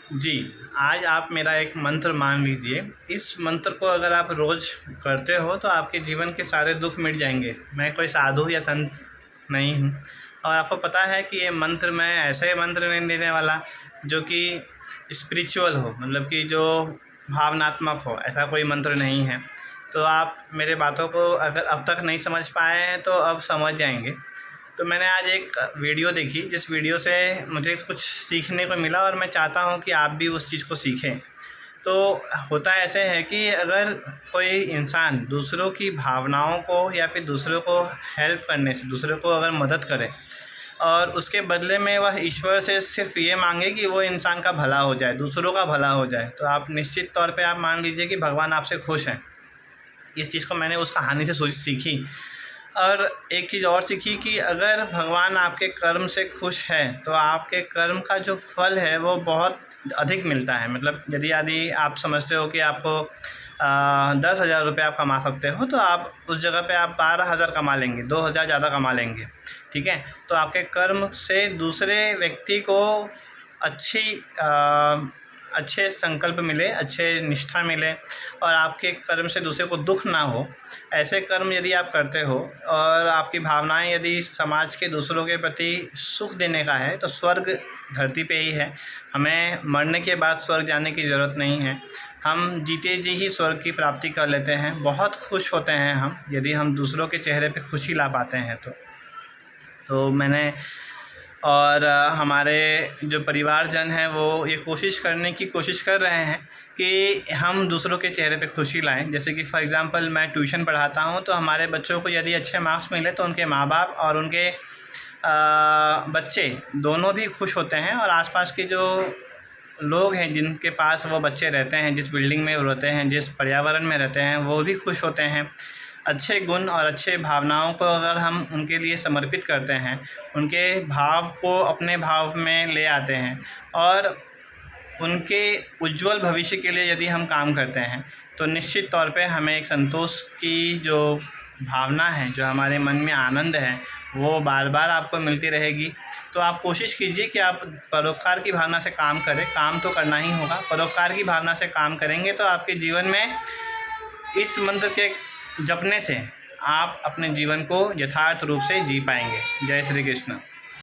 जी, आज आप मेरा एक मंत्र मान लीजिए। इस मंत्र को अगर आप रोज़ करते हो तो आपके जीवन के सारे दुःख मिट जाएँगे। मैं कोई साधु या संत नहीं हूँ और आपको पता है कि ये मंत्र मैं ऐसे मंत्र नहीं देने वाला जो कि स्पिरिचुअल हो, मतलब कि जो भावनात्मक हो, ऐसा कोई मंत्र नहीं है। तो आप मेरे बातों को अगर अब तक नहीं समझ पाए हैं तो अब समझ जाएँगे। तो मैंने आज एक वीडियो देखी जिस वीडियो से मुझे कुछ सीखने को मिला और मैं चाहता हूँ कि आप भी उस चीज़ को सीखें। तो होता ऐसे है कि अगर कोई इंसान दूसरों की भावनाओं को या फिर दूसरों को हेल्प करने से, दूसरों को अगर मदद करे और उसके बदले में वह ईश्वर से सिर्फ़ ये मांगे कि वो इंसान का भला हो जाए, दूसरों का भला हो जाए, तो आप निश्चित तौर पे आप मान लीजिए कि भगवान आपसे खुश हैं। इस चीज़ को मैंने उस कहानी से सीखी। और एक चीज़ और सीखी कि अगर भगवान आपके कर्म से खुश है तो आपके कर्म का जो फल है वो बहुत अधिक मिलता है। मतलब यदि आप समझते हो कि आपको 10,000 रुपये आप कमा सकते हो तो आप उस जगह पे आप 12,000 कमा लेंगे, 2,000 ज़्यादा कमा लेंगे। ठीक है, तो आपके कर्म से दूसरे व्यक्ति को अच्छी अच्छे संकल्प मिले, अच्छे निष्ठा मिले और आपके कर्म से दूसरे को दुख ना हो, ऐसे कर्म यदि आप करते हो और आपकी भावनाएं यदि समाज के दूसरों के प्रति सुख देने का है तो स्वर्ग धरती पे ही है। हमें मरने के बाद स्वर्ग जाने की ज़रूरत नहीं है, हम जीते जी ही स्वर्ग की प्राप्ति कर लेते हैं। बहुत खुश होते हैं हम यदि हम दूसरों के चेहरे पे खुशी ला पाते हैं तो मैंने और हमारे जो परिवारजन हैं वो ये कोशिश करने की कोशिश कर रहे हैं कि हम दूसरों के चेहरे पे खुशी लाएं। जैसे कि फॉर एग्ज़ाम्पल मैं ट्यूशन पढ़ाता हूं तो हमारे बच्चों को यदि अच्छे मार्क्स मिले तो उनके माँ बाप और उनके बच्चे दोनों भी खुश होते हैं और आसपास के जो लोग हैं जिनके पास वो बच्चे रहते हैं, जिस बिल्डिंग में वो रहते हैं, जिस पर्यावरण में रहते हैं, वो भी खुश होते हैं। अच्छे गुण और अच्छे भावनाओं को अगर हम उनके लिए समर्पित करते हैं, उनके भाव को अपने भाव में ले आते हैं और उनके उज्ज्वल भविष्य के लिए यदि हम काम करते हैं तो निश्चित तौर पे हमें एक संतोष की जो भावना है, जो हमारे मन में आनंद है, वो बार बार आपको मिलती रहेगी। तो आप कोशिश कीजिए कि आप परोपकार की भावना से काम करें। काम तो करना ही होगा, परोपकार की भावना से काम करेंगे तो आपके जीवन में इस मंत्र के जपने से आप अपने जीवन को यथार्थ रूप से जी पाएंगे। जय श्री कृष्ण।